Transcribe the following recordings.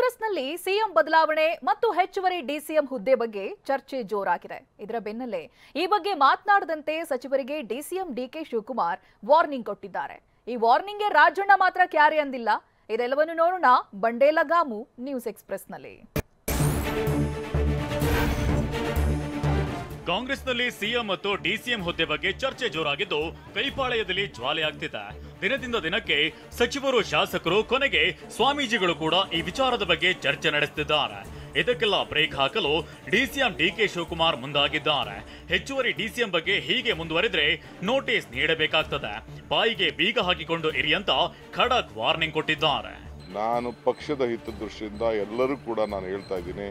ಕಾಂಗ್ರೆಸ್ನಲ್ಲಿ ಸಿಎಂ ಬದಲಾವಣೆ ಮತ್ತು ಹೆಚ್ಚುವರಿ ಡಿಸಿಎಂ ಹುದ್ದೆ ಬಗ್ಗೆ ಚರ್ಚೆ ಜೋರಾಗಿದೆ. ಇದರ ಬೆನ್ನಲ್ಲೇ ಈ ಬಗ್ಗೆ ಮಾತನಾಡದಂತೆ ಸಚಿವರಿಗೆ ಡಿಸಿಎಂ ಡಿಕೆ ಶಿವಕುಮಾರ್ ವಾರ್ನಿಂಗ್ ಕೊಟ್ಟಿದ್ದಾರೆ. ಈ ವಾರ್ನಿಂಗ್ಗೆ ರಾಜಣ್ಣ ಮಾತ್ರ ಕ್ಯಾರೆ ಅಂದಿಲ್ಲ. ಇದೆಲ್ಲವನ್ನು ನೋಡೋಣ ಬಂಡೇಲಗಾಮು ನ್ಯೂಸ್ ಎಕ್ಸ್‌ಪ್ರೆಸ್‌ನಲ್ಲಿ. ಕಾಂಗ್ರೆಸ್ನಲ್ಲಿ ಸಿಎಂ ಮತ್ತು ಡಿಸಿಎಂ ಹುದ್ದೆ ಬಗ್ಗೆ ಚರ್ಚೆ ಜೋರಾಗಿದ್ದು ಕೈಪಾಳ್ಯದಲ್ಲಿ ಜ್ವಾಲೆಯಾಗ್ತಿದೆ. ದಿನದಿಂದ ದಿನಕ್ಕೆ ಸಚಿವರು, ಶಾಸಕರು, ಕೊನೆಗೆ ಸ್ವಾಮೀಜಿಗಳು ಕೂಡ ಈ ವಿಚಾರದ ಬಗ್ಗೆ ಚರ್ಚೆ ನಡೆಸುತ್ತಿದ್ದಾರೆ. ಇದಕ್ಕೆಲ್ಲ ಬ್ರೇಕ್ ಹಾಕಲು ಡಿಸಿಎಂ ಡಿಕೆ ಶಿವಕುಮಾರ್ ಮುಂದಾಗಿದ್ದಾರೆ. ಹೆಚ್ಚುವರಿ ಡಿಸಿಎಂ ಬಗ್ಗೆ ಹೀಗೆ ಮುಂದುವರೆದ್ರೆ ನೋಟಿಸ್ ನೀಡಬೇಕಾಗ್ತದೆ, ಬಾಯಿಗೆ ಬೀಗ ಹಾಕಿಕೊಂಡು ಇರಿ ಅಂತ ಖಡಕ್ ವಾರ್ನಿಂಗ್ ಕೊಟ್ಟಿದ್ದಾರೆ. ನಾನು ಪಕ್ಷದ ಹಿತದೃಷ್ಟಿಯಿಂದ ಎಲ್ಲರೂ ಕೂಡ ನಾನು ಹೇಳ್ತಾ ಇದ್ದೀನಿ,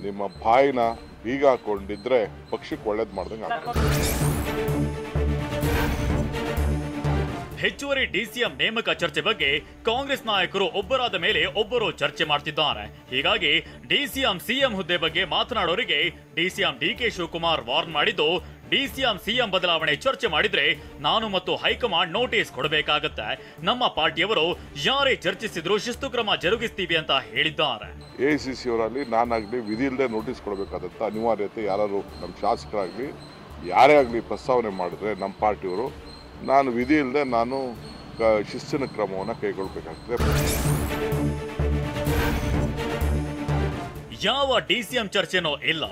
ನಿಮ್ಮ ಬಾಯಿನ ಬೀಗ ಹಾಕೊಂಡಿದ್ರೆ ಪಕ್ಷಕ್ಕೆ ಒಳ್ಳೇದು ಮಾಡ್ದಂಗೆ ಆಗ್ತದೆ. ಹೆಚ್ಚುವರಿ ಡಿಸಿಎಂ ನೇಮಕ ಚರ್ಚೆ ಬಗ್ಗೆ ಕಾಂಗ್ರೆಸ್ ನಾಯಕರು ಒಬ್ಬರಾದ ಮೇಲೆ ಒಬ್ಬರು ಚರ್ಚೆ ಮಾಡ್ತಿದ್ದಾರೆ. ಹೀಗಾಗಿ ಡಿಸಿಎಂ ಸಿಎಂ ಹುದ್ದೆ ಬಗ್ಗೆ ಮಾತನಾಡೋರಿಗೆ ಡಿಸಿಎಂ ಡಿಕೆ ಶಿವಕುಮಾರ್ ವಾರ್ನ್ ಮಾಡಿದ್ದು, ಡಿಸಿಎಂ ಸಿಎಂ ಬದಲಾವಣೆ ಚರ್ಚೆ ಮಾಡಿದ್ರೆ ನಾನು ಮತ್ತು ಹೈಕಮಾಂಡ್ ನೋಟಿಸ್ ಕೊಡಬೇಕಾಗತ್ತೆ. ನಮ್ಮ ಪಾರ್ಟಿಯವರು ಯಾರೇ ಚರ್ಚಿಸಿದ್ರು ಶಿಸ್ತು ಕ್ರಮ ಜರುಗಿಸ್ತೀವಿ ಅಂತ ಹೇಳಿದ್ದಾರೆ. ಎಐಸಿಸಿ ಅವರಲ್ಲಿ ನಾನಾಗ್ಲಿ ವಿಧಿ ಇಲ್ಲದೆ ನೋಟಿಸ್ ಕೊಡಬೇಕಾದಂತ ಅನಿವಾರ್ಯತೆ ಯಾರು ನಮ್ಮ ಶಾಸಕರಾಗ್ಲಿ ಯಾರೇ ಆಗಲಿ ಪ್ರಸ್ತಾವನೆ ಮಾಡಿದ್ರೆ ನಮ್ಮ ಪಾರ್ಟಿಯವರು ನಾನು ವಿಧಿ ಇಲ್ಲದೆ ನಾನು ಶಿಸ್ತಿನ ಕ್ರಮವನ್ನು ಕೈಗೊಳ್ಳಬೇಕಾಗ್ತದೆ. ಯಾವ ಡಿಸಿಎಂ ಚರ್ಚೆನೋ ಇಲ್ಲ,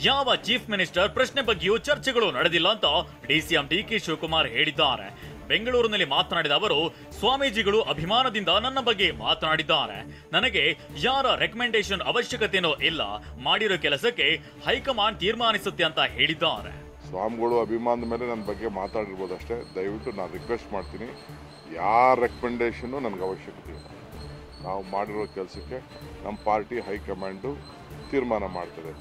ಯಾವ ಚೀಫ್ ಮಿನಿಸ್ಟರ್ ಪ್ರಶ್ನೆ ಬಗ್ಗೆಯೂ ಚರ್ಚೆಗಳು ನಡೆದಿಲ್ಲ ಅಂತ ಡಿಸಿಎಂ ಡಿಕೆ ಶಿವಕುಮಾರ್ ಹೇಳಿದ್ದಾರೆ. ಬೆಂಗಳೂರಿನಲ್ಲಿ ಮಾತನಾಡಿದ ಅವರು, ಸ್ವಾಮೀಜಿಗಳು ಅಭಿಮಾನದಿಂದ ನನ್ನ ಬಗ್ಗೆ ಮಾತನಾಡಿದ್ದಾರೆ. ನನಗೆ ಯಾರ ರೆಕಮೆಂಡೇಶನ್ ಅವಶ್ಯಕತೆನೋ ಇಲ್ಲ, ಮಾಡಿರೋ ಕೆಲಸಕ್ಕೆ ಹೈಕಮಾಂಡ್ ತೀರ್ಮಾನಿಸುತ್ತೆ ಅಂತ ಹೇಳಿದ್ದಾರೆ. ಸ್ವಾಮಿಗಳು ಅಭಿಮಾನದ ಮೇಲೆ ನನ್ನ ಬಗ್ಗೆ ಮಾತಾಡಿರ್ಬೋದು ಅಷ್ಟೇ. ದಯವಿಟ್ಟು ನಾನು ರಿಕ್ವೆಸ್ಟ್ ಮಾಡ್ತೀನಿ, ಯಾರ ರೆಕಮೆಂಡೇಶನ್ನು ನನಗೆ ಅವಶ್ಯಕತೆ ಇಲ್ಲ. ನಾವು ಮಾಡಿರೋ ಕೆಲಸಕ್ಕೆ ನಮ್ಮ ಪಾರ್ಟಿ ಹೈಕಮಾಂಡು ತೀರ್ಮಾನ ಮಾಡ್ತದೆ.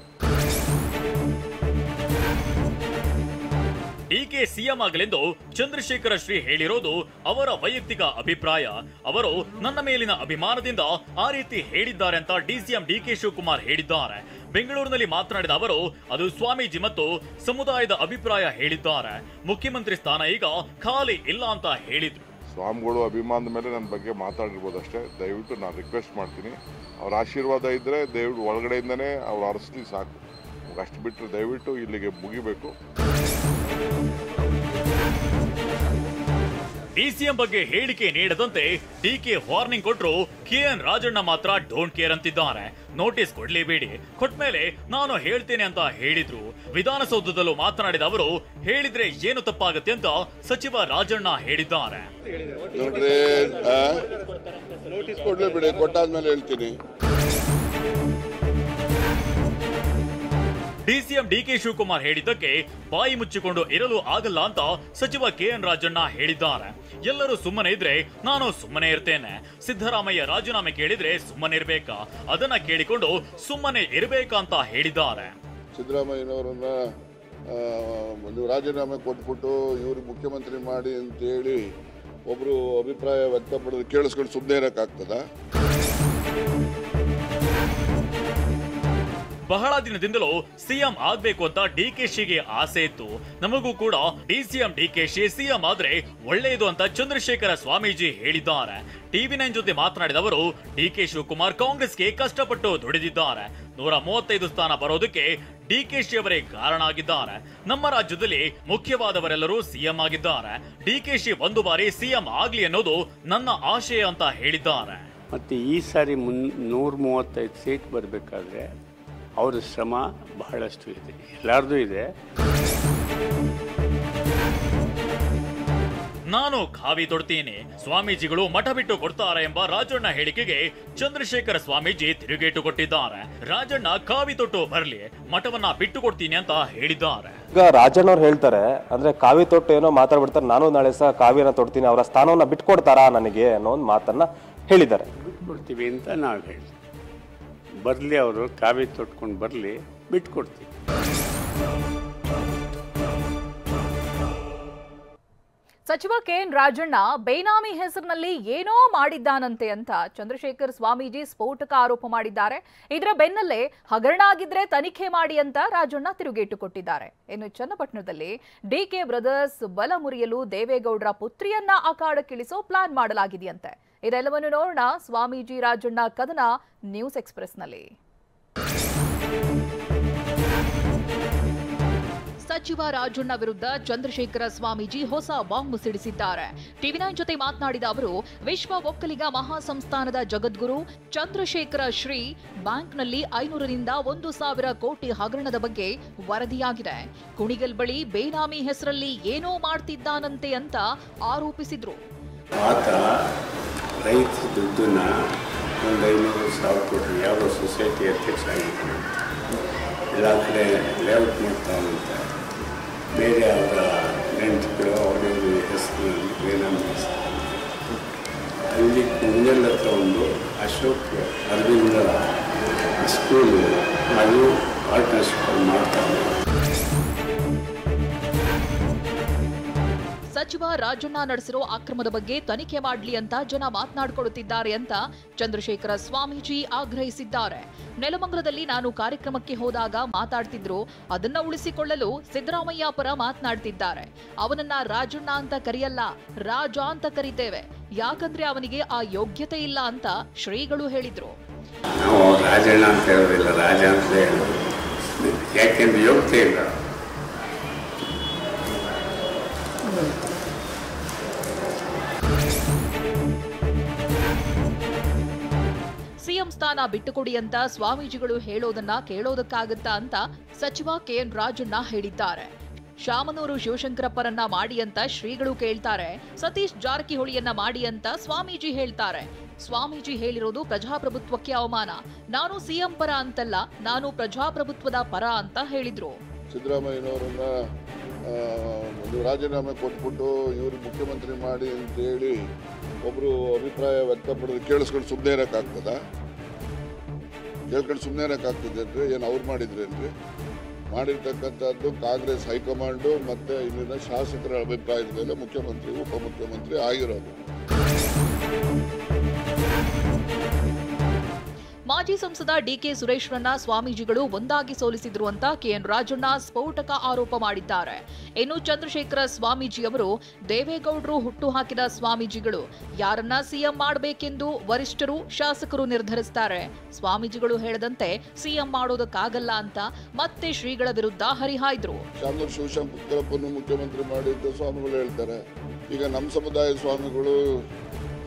ಡಿಕೆ ಸಿಎಂ ಆಗಲೆಂದು ಚಂದ್ರಶೇಖರ ಶ್ರೀ ಹೇಳಿರೋದು ಅವರ ವೈಯಕ್ತಿಕ ಅಭಿಪ್ರಾಯ. ಅವರು ನನ್ನ ಮೇಲಿನ ಅಭಿಮಾನದಿಂದ ಆ ರೀತಿ ಹೇಳಿದ್ದಾರೆ ಅಂತ ಡಿಸಿಎಂ ಡಿಕೆ ಶಿವಕುಮಾರ್ ಹೇಳಿದ್ದಾರೆ. ಬೆಂಗಳೂರಿನಲ್ಲಿ ಮಾತನಾಡಿದ ಅವರು, ಅದು ಸ್ವಾಮೀಜಿ ಮತ್ತು ಸಮುದಾಯದ ಅಭಿಪ್ರಾಯ ಹೇಳಿದ್ದಾರೆ. ಮುಖ್ಯಮಂತ್ರಿ ಸ್ಥಾನ ಈಗ ಖಾಲಿ ಇಲ್ಲ ಅಂತ ಹೇಳಿದ್ರು. ಸ್ವಾಮಿಗಳು ಅಭಿಮಾನದ ಮೇಲೆ ನನ್ನ ಬಗ್ಗೆ ಮಾತಾಡಿರ್ಬೋದು ಅಷ್ಟೇ. ದಯವಿಟ್ಟು ನಾನು ರಿಕ್ವೆಸ್ಟ್ ಮಾಡ್ತೀನಿ, ಅವ್ರ ಆಶೀರ್ವಾದ ಇದ್ದರೆ ದಯವಿಟ್ಟು ಒಳಗಡೆಯಿಂದನೇ ಅವ್ರು ಅರಸಲಿ ಸಾಕು. ಅಷ್ಟು ಬಿಟ್ಟರೆ ದಯವಿಟ್ಟು ಇಲ್ಲಿಗೆ ಮುಗಿಬೇಕು. ಡಿಸಿಎಂ ಬಗ್ಗೆ ಹೇಳಿಕೆ ನೀಡದಂತೆ ಡಿಕೆ ವಾರ್ನಿಂಗ್ ಕೊಟ್ಟರು. ಕೆಎನ್ ರಾಜಣ್ಣ ಮಾತ್ರ ಡೋಂಟ್ ಕೇರ್ ಅಂತಿದ್ದಾರೆ. ನೋಟಿಸ್ ಕೊಡ್ಲೇಬೇಡಿ, ಕೊಟ್ಮೇಲೆ ನಾನು ಹೇಳ್ತೇನೆ ಅಂತ ಹೇಳಿದ್ರು. ವಿಧಾನಸೌಧದಲ್ಲೂ ಮಾತನಾಡಿದ ಅವರು, ಹೇಳಿದ್ರೆ ಏನು ತಪ್ಪಾಗುತ್ತೆ ಅಂತ ಸಚಿವ ರಾಜಣ್ಣ ಹೇಳಿದ್ದಾರೆ. ನೋಟಿಸ್ ಕೊಡ್ಲೇಬೇಡಿ, ಕೊಟ್ಟಾದ್ಮೇಲೆ ಹೇಳ್ತೀನಿ. ಡಿಸಿಎಂ ಡಿಕೆ ಶಿವಕುಮಾರ್ ಹೇಳಿದ್ದಕ್ಕೆ ಬಾಯಿ ಮುಚ್ಚಿಕೊಂಡು ಇರಲು ಆಗಲ್ಲ ಅಂತ ಸಚಿವ ಕೆಎನ್ ರಾಜಣ್ಣ ಹೇಳಿದ್ದಾರೆ. ಎಲ್ಲರೂ ಸುಮ್ಮನೆ ಇದ್ರೆ ನಾನು ಸುಮ್ಮನೆ ಇರ್ತೇನೆ. ಸಿದ್ದರಾಮಯ್ಯ ರಾಜೀನಾಮೆ ಕೇಳಿದ್ರೆ ಸುಮ್ಮನೆ ಇರ್ಬೇಕಾ, ಅದನ್ನ ಕೇಳಿಕೊಂಡು ಸುಮ್ಮನೆ ಇರಬೇಕಾ ಅಂತ ಹೇಳಿದ್ದಾರೆ. ಸಿದ್ದರಾಮಯ್ಯನವರನ್ನ ನೀವು ರಾಜೀನಾಮೆ ಕೊಟ್ಬಿಟ್ಟು ಇವ್ರಿಗೆ ಮುಖ್ಯಮಂತ್ರಿ ಮಾಡಿ ಅಂತ ಹೇಳಿ ಒಬ್ರು ಅಭಿಪ್ರಾಯ ವ್ಯಕ್ತಪಡೋದು ಕೇಳಿಸ್ಕೊಂಡು ಸುಮ್ಮನೆ ಇರಕ್ಕಾಗ್ತದ? ಬಹಳ ದಿನದಿಂದಲೂ ಸಿಎಂ ಆಗ್ಬೇಕು ಅಂತ ಡಿಕೆಶಿಗೆ ಆಸೆ ಇತ್ತು. ನಮಗೂ ಕೂಡ ಡಿಸಿಎಂ ಡಿಕೆಶಿ ಸಿಎಂ ಆದ್ರೆ ಒಳ್ಳೆಯದು ಅಂತ ಚಂದ್ರಶೇಖರ ಸ್ವಾಮೀಜಿ ಹೇಳಿದ್ದಾರೆ. ಟಿವಿ9 ಜೊತೆ ಮಾತನಾಡಿದ ಅವರು, ಡಿಕೆ ಶಿವಕುಮಾರ್ ಕಾಂಗ್ರೆಸ್ಗೆ ಕಷ್ಟಪಟ್ಟು ದುಡಿದಿದ್ದಾರೆ. 135 ಸ್ಥಾನ ಬರೋದಕ್ಕೆ ಡಿಕೆಶಿ ಅವರೇ ಕಾರಣ ಆಗಿದ್ದಾರೆ. ನಮ್ಮ ರಾಜ್ಯದಲ್ಲಿ ಮುಖ್ಯವಾದವರೆಲ್ಲರೂ ಸಿಎಂ ಆಗಿದ್ದಾರೆ. ಡಿಕೆಶಿ ಒಂದು ಬಾರಿ ಸಿಎಂ ಆಗ್ಲಿ ಅನ್ನೋದು ನನ್ನ ಆಶಯ ಅಂತ ಹೇಳಿದ್ದಾರೆ. ಮತ್ತೆ ಈ ಸಾರಿ 135 ಸೀಟ್ ಬರಬೇಕಾದ್ರೆ ಅವರ ಶ್ರಮ ಬಹಳಷ್ಟು ಇದೆ, ಎಲ್ಲರದು ಇದೆ. ನಾನು ಖಾವಿ ತೊಡ್ತೀನಿ, ಸ್ವಾಮೀಜಿಗಳು ಮಠ ಬಿಟ್ಟು ಕೊಡ್ತಾರೆ ಎಂಬ ರಾಜಣ್ಣ ಹೇಳಿಕೆಗೆ ಚಂದ್ರಶೇಖರ ಸ್ವಾಮೀಜಿ ತಿರುಗೇಟು ಕೊಟ್ಟಿದ್ದಾರೆ. ರಾಜಣ್ಣ ಖಾವಿ ತೊಟ್ಟು ಬರ್ಲಿ, ಮಠವನ್ನ ಬಿಟ್ಟು ಕೊಡ್ತೀನಿ ಅಂತ ಹೇಳಿದ್ದಾರೆ. ಈಗ ರಾಜಣ್ಣ ಅವ್ರು ಹೇಳ್ತಾರೆ, ಅಂದ್ರೆ ಕಾವಿ ತೊಟ್ಟು ಏನೋ ಮಾತಾಡ್ಬಿಡ್ತಾರೆ, ನಾನು ನಾಳೆ ಸಹ ಕಾವಿಯನ್ನ ತೊಡ್ತೀನಿ, ಅವರ ಸ್ಥಾನವನ್ನ ಬಿಟ್ಕೊಡ್ತಾರಾ ನನಗೆ ಅನ್ನೋ ಒಂದು ಮಾತನ್ನ ಹೇಳಿದ್ದಾರೆ. ಬಿಟ್ಕೊಡ್ತೀವಿ ಅಂತ ನಾವು ಹೇಳಿ ಬರಲಿ, ಅವರು ಕಾವಿ ತೊಟ್ಕೊಂಡು ಬರಲಿ, ಬಿಟ್ಕೊಡ್ತೀವಿ. ಸಚಿವ ಕೆಎನ್ ರಾಜಣ್ಣ ಬೇನಾಮಿ ಹೆಸರಿನಲ್ಲಿ ಏನೋ ಮಾಡಿದ್ದಾನಂತೆ ಅಂತ ಚಂದ್ರಶೇಖರ್ ಸ್ವಾಮೀಜಿ ಸ್ಫೋಟಕ ಆರೋಪ ಮಾಡಿದ್ದಾರೆ. ಇದರ ಬೆನ್ನಲ್ಲೇ ಹಗರಣ ಆಗಿದ್ರೆ ತನಿಖೆ ಮಾಡಿ ಅಂತ ರಾಜಣ್ಣ ತಿರುಗೇಟು ಕೊಟ್ಟಿದ್ದಾರೆ. ಇನ್ನು ಚನ್ನಪಟ್ಟಣದಲ್ಲಿ ಡಿಕೆ ಬ್ರದರ್ಸ್ ಬಲ ಮುರಿಯಲು ದೇವೇಗೌಡರ ಪುತ್ರಿಯನ್ನ ಅಖಾಡಕ್ಕಿಳಿಸೋ ಪ್ಲಾನ್ ಮಾಡಲಾಗಿದೆಯಂತೆ. ಇದೆಲ್ಲವನ್ನು ನೋಡೋಣ ಸ್ವಾಮೀಜಿ ರಾಜಣ್ಣ ಕದನ ನ್ಯೂಸ್ ಎಕ್ಸ್‌ಪ್ರೆಸ್‌ನಲ್ಲಿ. ಸಚಿವ ರಾಜಣ್ಣ ವಿರುದ್ಧ ಚಂದ್ರಶೇಖರ ಸ್ವಾಮೀಜಿ ಹೊಸ ಬಾಂಬ್ ಸಿಡಿಸಿದ್ದಾರೆ. ಟಿವಿ9 ಜೊತೆ ಮಾತನಾಡಿದ ಅವರು, ವಿಶ್ವ ಒಕ್ಕಲಿಗ ಮಹಾಸಂಸ್ಥಾನದ ಜಗದ್ಗುರು ಚಂದ್ರಶೇಖರ ಶ್ರೀ ಬ್ಯಾಂಕ್ನಲ್ಲಿ 500ರಿಂದ 1,000 ಕೋಟಿ ಹಗರಣದ ಬಗ್ಗೆ ವರದಿಯಾಗಿದೆ. ಕುಣಿಗಲ್ ಬಳಿ ಬೇನಾಮಿ ಹೆಸರಲ್ಲಿ ಏನೋ ಮಾಡ್ತಿದ್ದಾನಂತೆ ಅಂತ ಆರೋಪಿಸಿದ್ರು. ಆತ ರೈತ ದುಡ್ಡನ್ನ 500,000 ಕೋಟಿ ಯಾವುದೋ ಸೊಸೈಟಿ ಅಧ್ಯಕ್ಷ ಆಗಿದ್ದಾನೆ, ಎಲ್ಲ ಕಡೆ ಲೇಔಟ್ ಮಾಡ್ತಾನಂತೆ. ಬೇರೆ ಅವರ ನೆಂಟರು ಅವರವರು ಹೆಸರಿನಲ್ಲಿ ಬೇನಾಮಿ ಅಲ್ಲಿ ಕುಂಗಲ್ ಹತ್ರ ಒಂದು ಅಶೋಕ್ ಅರವಿಂದ ಸ್ಕೂಲು ಅದು ಪಾರ್ಟ್ನರ್ಶಿಪ್ ಮಾಡ್ತಾನೆ. ಸಚಿವ ರಾಜಣ್ಣ ನಡೆಸಿರೋ ಅಕ್ರಮದ ಬಗ್ಗೆ ತನಿಖೆ ಮಾಡಲಿ ಅಂತ ಜನ ಮಾತನಾಡಿಕೊಳ್ಳುತ್ತಿದ್ದಾರೆ ಅಂತ ಚಂದ್ರಶೇಖರ ಸ್ವಾಮೀಜಿ ಆಗ್ರಹಿಸಿದ್ದಾರೆ. ನೆಲಮಂಗಲದಲ್ಲಿ ನಾನು ಕಾರ್ಯಕ್ರಮಕ್ಕೆ ಹೋದಾಗ ಮಾತಾಡ್ತಿದ್ರು, ಅದನ್ನ ಉಳಿಸಿಕೊಳ್ಳಲು ಸಿದ್ದರಾಮಯ್ಯ ಪರ ಮಾತನಾಡ್ತಿದ್ದಾರೆ. ಅವನನ್ನ ರಾಜಣ್ಣ ಅಂತ ಕರೆಯಲ್ಲ, ರಾಜ ಅಂತ ಕರೀತೇವೆ, ಯಾಕಂದ್ರೆ ಅವನಿಗೆ ಆ ಯೋಗ್ಯತೆ ಇಲ್ಲ ಅಂತ ಶ್ರೀಗಳು ಹೇಳಿದ್ರು. ನಾವು ರಾಜಣ್ಣ ಅಂತ ಹೇಳೋದಿಲ್ಲ, ರಾಜ ಅಂತ ಹೇಳೋದು, ಯಾಕೆಂದ್ರೆ ಯೋಗ್ಯತೆ ಇಲ್ಲ. ಸಿಎಂ ಸ್ಥಾನ ಬಿಟ್ಟುಕೊಡಿ ಅಂತ ಸ್ವಾಮೀಜಿಗಳು ಹೇಳೋದನ್ನ ಕೇಳೋದಕ್ಕಾಗತ್ತಾ ಅಂತ ಸಚಿವ ಕೆಎನ್ ರಾಜಣ್ಣ ಹೇಳಿದ್ದಾರೆ. ಶಾಮನೂರು ಶಿವಶಂಕರಪ್ಪರನ್ನ ಮಾಡಿ ಅಂತ ಶ್ರೀಗಳು ಕೇಳ್ತಾರೆ, ಸತೀಶ್ ಜಾರಕಿಹೊಳಿಯನ್ನ ಮಾಡಿ ಅಂತ ಸ್ವಾಮೀಜಿ ಹೇಳ್ತಾರೆ. ಸ್ವಾಮೀಜಿ ಹೇಳಿರೋದು ಪ್ರಜಾಪ್ರಭುತ್ವಕ್ಕೆ ಅವಮಾನ. ನಾನು ಸಿಎಂ ಪರ ಅಂತಲ್ಲ, ನಾನು ಪ್ರಜಾಪ್ರಭುತ್ವದ ಪರ ಅಂತ ಹೇಳಿದ್ರು. ಸಿದ್ದರಾಮಯ್ಯನವರನ್ನ ಒಂದು ರಾಜೀನಾಮೆ ಕೊಟ್ಬಿಟ್ಟು ಇವರು ಮುಖ್ಯಮಂತ್ರಿ ಮಾಡಿ ಅಂತೇಳಿ ಒಬ್ರು ಅಭಿಪ್ರಾಯ ವ್ಯಕ್ತಪಡೋದು ಕೇಳಿಸ್ಕೊಂಡು ಸುಮ್ಮನೆ ಇರೋಕ್ಕಾಗ್ತದ? ಕೇಳ್ಕೊಂಡು ಸುಮ್ಮನೆ ಇರೋಕ್ಕಾಗ್ತದೆ ಅಂದ್ರೆ ಏನು ಅವ್ರು ಮಾಡಿದ್ರೇನ್ರಿ? ಮಾಡಿರ್ತಕ್ಕಂಥದ್ದು ಕಾಂಗ್ರೆಸ್ ಹೈಕಮಾಂಡು ಮತ್ತೆ ಇಲ್ಲಿನ ಶಾಸಕರ ಅಭಿಪ್ರಾಯದ ಮೇಲೆ ಮುಖ್ಯಮಂತ್ರಿ ಉಪಮುಖ್ಯಮಂತ್ರಿ ಆಗಿರೋದು. ಮಾಜಿ ಸಂಸದ ಡಿಕೆ ಸುರೇಶ್ರನ್ನ ಸ್ವಾಮೀಜಿಗಳು ಒಂದಾಗಿ ಸೋಲಿಸಿದ್ರು ಅಂತ ಕೆಎನ್ ರಾಜಣ್ಣ ಸ್ಫೋಟಕ ಆರೋಪ ಮಾಡಿದ್ದಾರೆ. ಇನ್ನು ಚಂದ್ರಶೇಖರ ಸ್ವಾಮೀಜಿ ಅವರು ದೇವೇಗೌಡರು ಹುಟ್ಟು ಹಾಕಿದ ಸ್ವಾಮೀಜಿಗಳು, ಯಾರನ್ನ ಸಿಎಂ ಮಾಡಬೇಕೆಂದು ವರಿಷ್ಠರು ಶಾಸಕರು ನಿರ್ಧರಿಸುತ್ತಾರೆ. ಸ್ವಾಮೀಜಿಗಳು ಹೇಳದಂತೆ ಸಿಎಂ ಮಾಡೋದಕ್ಕಾಗಲ್ಲ ಅಂತ ಮತ್ತೆ ಶ್ರೀಗಳ ವಿರುದ್ಧ ಹರಿಹಾಯ್ದ್ರು. ಶಾಮನೂರು ಶಿವಶಂಕರಪ್ಪನ್ನು ಮುಖ್ಯಮಂತ್ರಿ ಮಾಡಿದ್ದ ಸ್ವಾಮಿಗಳು ಹೇಳ್ತಾರೆ, ಈಗ ನಮ್ಮ ಸಮುದಾಯ ಸ್ವಾಮಿಗಳು